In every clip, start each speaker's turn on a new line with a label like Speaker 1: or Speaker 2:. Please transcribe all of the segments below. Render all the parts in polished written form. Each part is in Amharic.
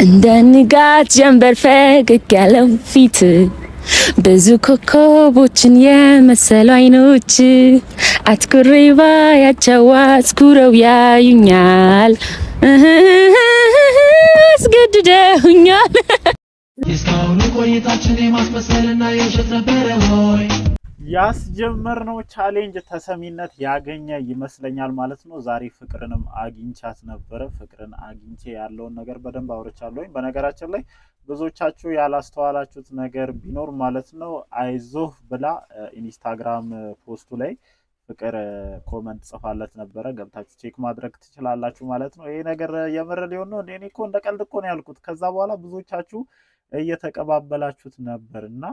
Speaker 1: እንደ ንጋት ጀንበር ፈገግ ያለው ፊት ብዙ ኮከቦችን የመሰሉ አይኖች አትኩሬ ባያቸው አትኩረው ያዩኛል አስገድደውኛል።
Speaker 2: እስካሁኑ ቆይታችን የማስመሰልና የውሸት ነበረ ሆይ
Speaker 3: ያስጀመርነው ቻሌንጅ ተሰሚነት ያገኘ ይመስለኛል ማለት ነው። ዛሬ ፍቅርንም አግኝቻት ነበረ። ፍቅርን አግኝቼ ያለውን ነገር በደንብ አውርቻለሁ። በነገራችን ላይ ብዙዎቻችሁ ያላስተዋላችሁት ነገር ቢኖር ማለት ነው አይዞህ ብላ ኢንስታግራም ፖስቱ ላይ ፍቅር ኮመንት ጽፋለት ነበረ። ገብታችሁ ቼክ ማድረግ ትችላላችሁ ማለት ነው። ይሄ ነገር የምር ሊሆን ነው እኔ እኮ እንደ ቀልድ እኮ ነው ያልኩት። ከዛ በኋላ ብዙዎቻችሁ እየተቀባበላችሁት ነበርና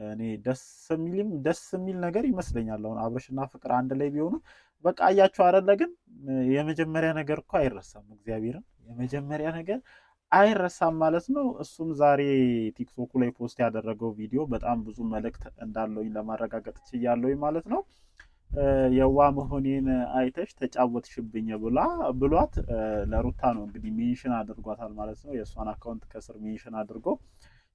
Speaker 3: እኔ ደስ የሚል ነገር ይመስለኛል። አሁን አብርሽና ፍቅር አንድ ላይ ቢሆኑ በቃ አያችሁ አይደለ? ግን የመጀመሪያ ነገር እኮ አይረሳም። እግዚአብሔርን የመጀመሪያ ነገር አይረሳም ማለት ነው። እሱም ዛሬ ቲክቶኩ ላይ ፖስት ያደረገው ቪዲዮ በጣም ብዙ መልእክት እንዳለውኝ ለማረጋገጥ ችያለሁኝ ማለት ነው። የዋ መሆኔን አይተሽ ተጫወትሽብኝ ብሏት ለሩታ ነው እንግዲህ ሜንሽን አድርጓታል ማለት ነው። የእሷን አካውንት ከስር ሜንሽን አድርጎ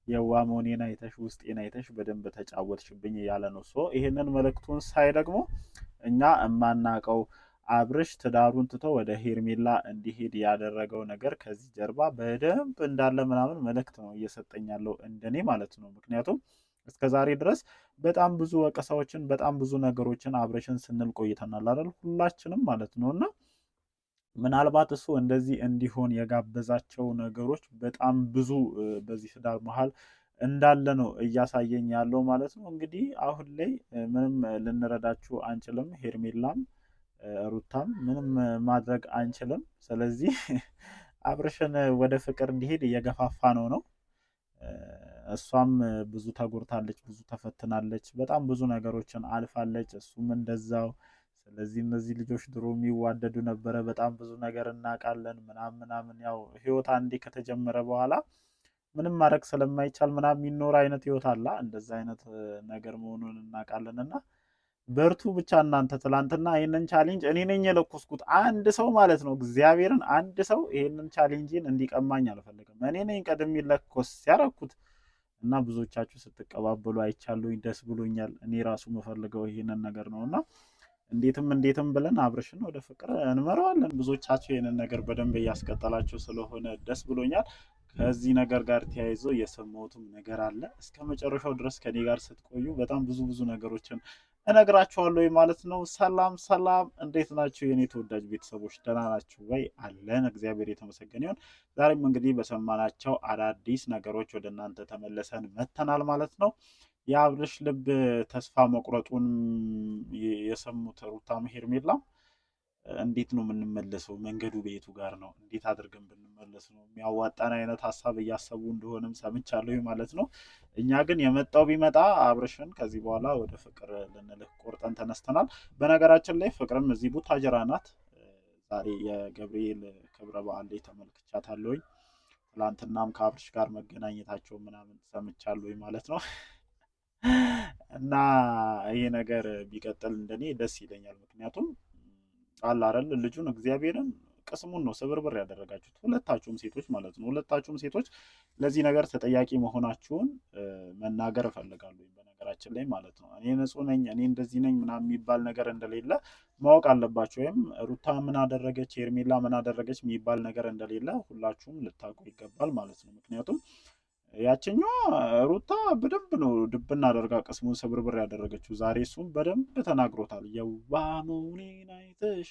Speaker 3: የዋ መሆኔን አይተሽ ውስጤን አይተሽ በደንብ ተጫወትሽብኝ ያለ ነው። ይሄንን መልእክቱን ሳይ ደግሞ እኛ እማናቀው አብርሽ ትዳሩን ትቶ ወደ ሄርሜላ እንዲሄድ ያደረገው ነገር ከዚህ ጀርባ በደንብ እንዳለ ምናምን መልእክት ነው እየሰጠኝ ያለው እንደኔ ማለት ነው። ምክንያቱም እስከዛሬ ድረስ በጣም ብዙ ወቀሳዎችን በጣም ብዙ ነገሮችን አብርሽን ስንል ቆይተናል አይደል? ሁላችንም ማለት ነውና ምናልባት እሱ እንደዚህ እንዲሆን የጋበዛቸው ነገሮች በጣም ብዙ በዚህ ትዳር መሀል እንዳለ ነው እያሳየኝ ያለው ማለት ነው። እንግዲህ አሁን ላይ ምንም ልንረዳችሁ አንችልም። ሄርሜላም ሩታም ምንም ማድረግ አንችልም። ስለዚህ አብርሽን ወደ ፍቅር እንዲሄድ እየገፋፋ ነው። እሷም ብዙ ተጎድታለች፣ ብዙ ተፈትናለች፣ በጣም ብዙ ነገሮችን አልፋለች። እሱም እንደዛው። ስለዚህ እነዚህ ልጆች ድሮ የሚዋደዱ ነበረ። በጣም ብዙ ነገር እናውቃለን ምናምን ያው ህይወት አንዴ ከተጀመረ በኋላ ምንም ማድረግ ስለማይቻል ምናምን የሚኖር አይነት ህይወት አለ። እንደዛ አይነት ነገር መሆኑን እናውቃለን። እና በርቱ ብቻ እናንተ። ትላንትና ይሄንን ቻሌንጅ እኔ ነኝ የለኮስኩት፣ አንድ ሰው ማለት ነው። እግዚአብሔርን አንድ ሰው ይሄንን ቻሌንጅን እንዲቀማኝ አልፈልግም። እኔ ነኝ ቀድሜ ለኮስ ያረኩት እና ብዙዎቻችሁ ስትቀባበሉ አይቻሉኝ፣ ደስ ብሎኛል። እኔ ራሱ የምፈልገው ይሄንን ነገር ነውና እንዴትም ብለን አብርሽን ወደ ፍቅር እንመራዋለን። ብዙዎቻችሁ ይሄንን ነገር በደንብ እያስቀጠላችሁ ስለሆነ ደስ ብሎኛል። ከዚህ ነገር ጋር ተያይዞ የሰማሁትም ነገር አለ። እስከ መጨረሻው ድረስ ከኔ ጋር ስትቆዩ በጣም ብዙ ነገሮችን እነግራችኋለሁ ማለት ነው። ሰላም፣ እንዴት ናችሁ የኔ ተወዳጅ ቤተሰቦች? ደህና ናችሁ ወይ? አለን፣ እግዚአብሔር የተመሰገነ ይሁን። ዛሬም እንግዲህ በሰማናቸው አዳዲስ ነገሮች ወደ እናንተ ተመለሰን መተናል ማለት ነው። የአብርሽ ልብ ተስፋ መቁረጡን የሰሙት ሩታም ሄርሜላም እንዴት ነው የምንመለሰው? መንገዱ ቤቱ ጋር ነው። እንዴት አድርገን ብንመለስ ነው የሚያዋጣን አይነት ሀሳብ እያሰቡ እንደሆነም ሰምቻለሁ ማለት ነው። እኛ ግን የመጣው ቢመጣ አብርሽን ከዚህ በኋላ ወደ ፍቅር ልንልህ ቆርጠን ተነስተናል። በነገራችን ላይ ፍቅርም እዚህ ቡታጀራ ናት። ዛሬ የገብርኤል ክብረ በዓል ላይ ተመልክቻታለሁኝ። ትላንትናም ከአብርሽ ጋር መገናኘታቸው ምናምን ሰምቻለሁኝ ማለት ነው። እና ይሄ ነገር ቢቀጥል እንደኔ ደስ ይለኛል። ምክንያቱም አለ አይደል ልጁን እግዚአብሔርን ቅስሙን ነው ስብርብር ያደረጋችሁት ሁለታችሁም ሴቶች ማለት ነው። ሁለታችሁም ሴቶች ለዚህ ነገር ተጠያቂ መሆናችሁን መናገር እፈልጋለሁ በነገራችን ላይ ማለት ነው። እኔ ንጹህ ነኝ፣ እኔ እንደዚህ ነኝ ምናምን የሚባል ነገር እንደሌለ ማወቅ አለባችሁ። ወይም ሩታ ምን አደረገች፣ ሄርሜላ ምን አደረገች የሚባል ነገር እንደሌለ ሁላችሁም ልታውቁ ይገባል ማለት ነው። ምክንያቱም ያችኛዋ ሩታ በደንብ ነው ድብና አደርጋ ቅስሙን ስብርብር ያደረገችው። ዛሬ እሱም በደንብ ተናግሮታል። የዋ መሆኔን አይተሽ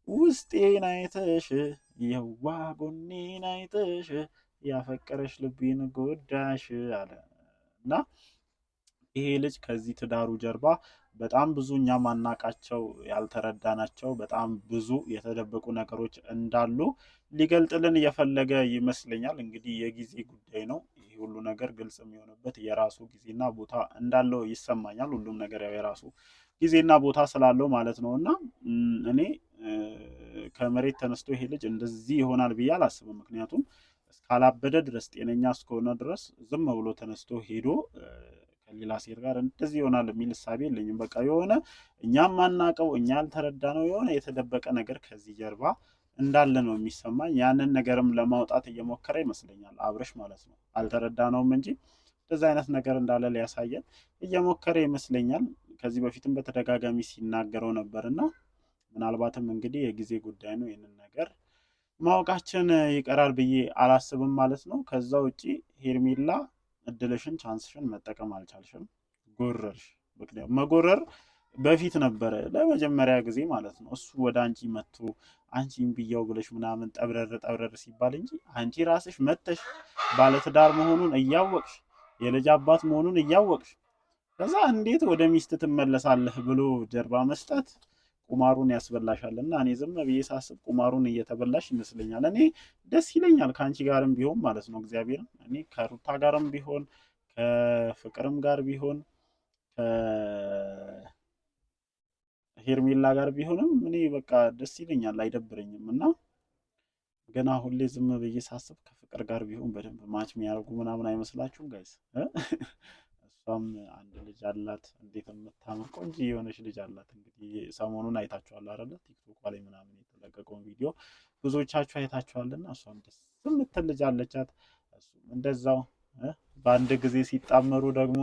Speaker 3: ውስጤን አይተሽ የዋ ጎኔን አይተሽ ያፈቀረሽ ልቤን ጎዳሽ አለ እና ይሄ ልጅ ከዚህ ትዳሩ ጀርባ በጣም ብዙ እኛ ማናቃቸው ያልተረዳናቸው በጣም ብዙ የተደበቁ ነገሮች እንዳሉ ሊገልጥልን እየፈለገ ይመስለኛል። እንግዲህ የጊዜ ጉዳይ ነው። ይሄ ሁሉ ነገር ግልጽ የሚሆንበት የራሱ ጊዜና ቦታ እንዳለው ይሰማኛል። ሁሉም ነገር ያው የራሱ ጊዜና ቦታ ስላለው ማለት ነው። እና እኔ ከመሬት ተነስቶ ይሄ ልጅ እንደዚህ ይሆናል ብዬ አላስብም። ምክንያቱም እስካላበደ ድረስ ጤነኛ እስከሆነ ድረስ ዝም ብሎ ተነስቶ ሄዶ ከሌላ ሴት ጋር እንደዚህ ይሆናል የሚል እሳቤ የለኝም። በቃ የሆነ እኛም ማናቀው እኛ ያልተረዳነው የሆነ የተደበቀ ነገር ከዚህ ጀርባ እንዳለ ነው የሚሰማኝ። ያንን ነገርም ለማውጣት እየሞከረ ይመስለኛል አብርሽ ማለት ነው። አልተረዳነውም እንጂ እንደዛ አይነት ነገር እንዳለ ሊያሳየን እየሞከረ ይመስለኛል። ከዚህ በፊትም በተደጋጋሚ ሲናገረው ነበርና ምናልባትም እንግዲህ የጊዜ ጉዳይ ነው። ይህንን ነገር ማወቃችን ይቀራል ብዬ አላስብም ማለት ነው። ከዛ ውጪ ሄርሜላ እድልሽን ቻንስሽን መጠቀም አልቻልሽም፣ ጎረርሽ። ምክንያቱም መጎረር በፊት ነበረ ለመጀመሪያ ጊዜ ማለት ነው። እሱ ወደ አንቺ መጥቶ አንቺን ብያው ብለሽ ምናምን ጠብረር ሲባል እንጂ አንቺ ራስሽ መተሽ ባለትዳር መሆኑን እያወቅሽ የልጅ አባት መሆኑን እያወቅሽ ከዛ እንዴት ወደ ሚስት ትመለሳለህ ብሎ ጀርባ መስጠት ቁማሩን ያስበላሻል። እና እኔ ዝም ብዬ ሳስብ ቁማሩን እየተበላሽ ይመስለኛል። እኔ ደስ ይለኛል ከአንቺ ጋርም ቢሆን ማለት ነው። እግዚአብሔርም እኔ ከሩታ ጋርም ቢሆን ከፍቅርም ጋር ቢሆን ከሄርሜላ ጋር ቢሆንም እኔ በቃ ደስ ይለኛል፣ አይደብረኝም። እና ገና ሁሌ ዝም ብዬ ሳስብ ከፍቅር ጋር ቢሆን በደንብ ማች የሚያደርጉ ምናምን አይመስላችሁም ጋይስ? እሷም አንድ ልጅ አላት፣ እንዴት የምታምር ቆንጆ የሆነች ልጅ አላት። እንግዲህ ሰሞኑን አይታችኋል አይደለ? ቲክቶክ ላይ ምናምን የተለቀቀውን ቪዲዮ ብዙዎቻችሁ አይታችኋልና እሷም ደስ የምትል ልጅ አለቻት። እሱም እንደዛው በአንድ ጊዜ ሲጣመሩ ደግሞ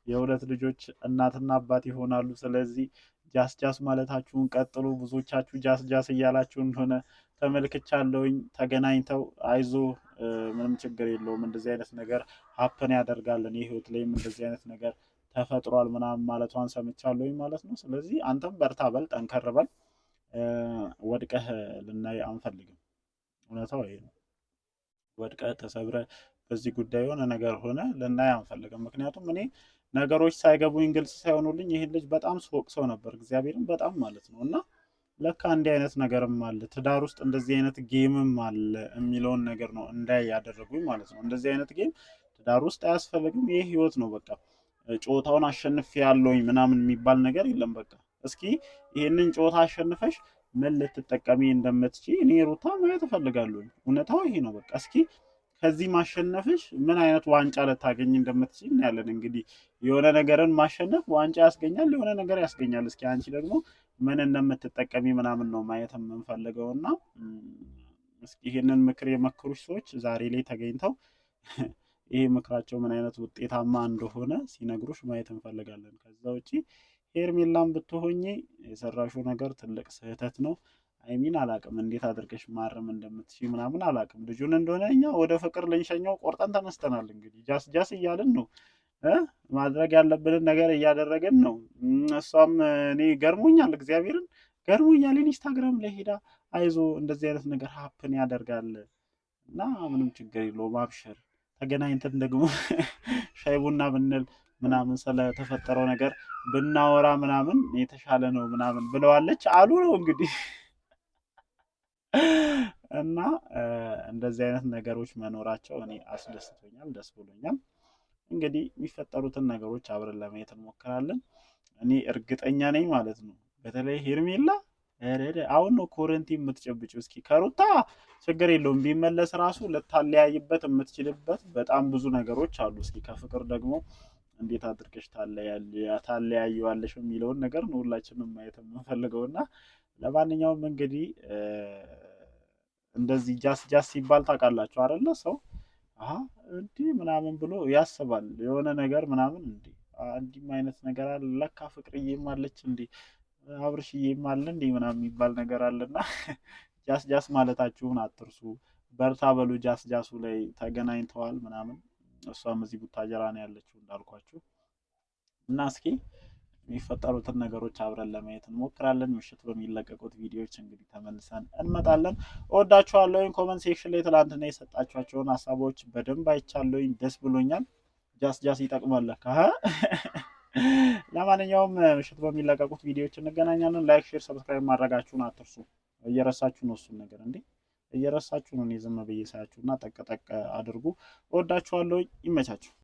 Speaker 3: የሁለት ልጆች እናትና አባት ይሆናሉ። ስለዚህ ጃስ ጃስ ማለታችሁን ቀጥሉ። ብዙዎቻችሁ ጃስ ጃስ እያላችሁ እንደሆነ ተመልክቻለሁኝ። ተገናኝተው አይዞ ምንም ችግር የለውም እንደዚህ አይነት ነገር ሀፕን ያደርጋል፣ እኔ ህይወት ላይም እንደዚህ አይነት ነገር ተፈጥሯል ምናምን ማለቷን ሰምቻለሁኝ ማለት ነው። ስለዚህ አንተም በርታ በል፣ ጠንከር በል። ወድቀህ ልናይ አንፈልግም። እውነታው ይሄ ነው። ወድቀህ ተሰብረ በዚህ ጉዳይ የሆነ ነገር ሆነ ልናይ አንፈልግም። ምክንያቱም እኔ ነገሮች ሳይገቡኝ ግልጽ ሳይሆኑልኝ ይህን ልጅ በጣም ስወቅሰው ነበር፣ እግዚአብሔርን በጣም ማለት ነው። እና ለካ እንዲህ አይነት ነገርም አለ ትዳር ውስጥ እንደዚህ አይነት ጌምም አለ የሚለውን ነገር ነው እንዳይ ያደረጉኝ ማለት ነው። እንደዚህ አይነት ጌም ትዳር ውስጥ አያስፈልግም። ይህ ህይወት ነው። በቃ ጨዋታውን አሸንፌ ያለውኝ ምናምን የሚባል ነገር የለም። በቃ እስኪ ይህንን ጨዋታ አሸንፈሽ ምን ልትጠቀሚ እንደምትችይ እኔ ሩታ ማየት እፈልጋለሁ። እውነታው ይሄ ነው። በቃ እስኪ ከዚህ ማሸነፍሽ ምን አይነት ዋንጫ ልታገኝ እንደምትችል እናያለን። እንግዲህ የሆነ ነገርን ማሸነፍ ዋንጫ ያስገኛል፣ የሆነ ነገር ያስገኛል። እስኪ አንቺ ደግሞ ምን እንደምትጠቀሚ ምናምን ነው ማየት የምንፈልገው። እና እስኪ ይህንን ምክር የመከሩሽ ሰዎች ዛሬ ላይ ተገኝተው ይሄ ምክራቸው ምን አይነት ውጤታማ እንደሆነ ሲነግሩሽ ማየት እንፈልጋለን። ከዛ ውጪ ሄርሜላም ብትሆኚ የሰራሽው ነገር ትልቅ ስህተት ነው። አይሚን አላቅም እንዴት አድርገሽ ማረም እንደምትችይ ምናምን አላቅም። ልጁን እንደሆነ እኛ ወደ ፍቅር ልንሸኘው ቆርጠን ተነስተናል። እንግዲህ ጃስ ጃስ እያልን ነው፣ ማድረግ ያለብንን ነገር እያደረገን ነው። እሷም እኔ ገርሞኛል፣ እግዚአብሔርን ገርሞኛል። ኢንስታግራም ላይ ሄዳ አይዞ እንደዚህ አይነት ነገር ሀፕን ያደርጋል እና ምንም ችግር የለውም አብሽር፣ ተገናኝተን ደግሞ ሻይ ቡና ብንል ምናምን ስለተፈጠረው ነገር ብናወራ ምናምን የተሻለ ነው ምናምን ብለዋለች አሉ ነው እንግዲህ። እና እንደዚህ አይነት ነገሮች መኖራቸው እኔ አስደስቶኛል፣ ደስ ብሎኛል። እንግዲህ የሚፈጠሩትን ነገሮች አብረን ለማየት እንሞክራለን። እኔ እርግጠኛ ነኝ ማለት ነው በተለይ ሄርሜላ አሁን ነው ኮረንቲ የምትጨብጭው። እስኪ ከሩታ ችግር የለውም ቢመለስ ራሱ ልታለያይበት የምትችልበት በጣም ብዙ ነገሮች አሉ። እስኪ ከፍቅር ደግሞ እንዴት አድርገሽ ታለያየዋለሽ የሚለውን ነገር ነው ሁላችንም ማየት የምንፈልገው። እና ለማንኛውም እንግዲህ እንደዚህ ጃስ ጃስ ሲባል ታውቃላችሁ አይደለ? ሰው እንዲህ ምናምን ብሎ ያስባል የሆነ ነገር ምናምን እንዲህም አይነት ነገር አለ ለካ ፍቅርዬም አለች እንዲህ አብርሽዬም አለ እንዲህ ምናምን የሚባል ነገር አለና ጃስ ጃስ ማለታችሁን አትርሱ። በርታ በሉ። ጃስ ጃሱ ላይ ተገናኝተዋል ምናምን። እሷም እዚህ ቡታጀራ ነው ያለችው እንዳልኳችሁ። እና እስኪ የሚፈጠሩትን ነገሮች አብረን ለማየት እንሞክራለን። ምሽት በሚለቀቁት ቪዲዮዎች እንግዲህ ተመልሰን እንመጣለን። እወዳችኋለሁኝ። ኮመንት ሴክሽን ላይ ትላንትና የሰጣችኋቸውን ሀሳቦች በደንብ አይቻለሁኝ፣ ደስ ብሎኛል። ጃስ ጃስ ይጠቅማል ለካ። ለማንኛውም ምሽት በሚለቀቁት ቪዲዮዎች እንገናኛለን። ላይክ፣ ሼር፣ ሰብስክራይብ ማድረጋችሁን አትርሱ። እየረሳችሁ ነው እሱን ነገር እንዴ እየረሳችሁ ነው። እኔ ዝም ብዬ ሳያችሁና ጠቅ ጠቅ አድርጉ። እወዳችኋለሁ። ይመቻችሁ።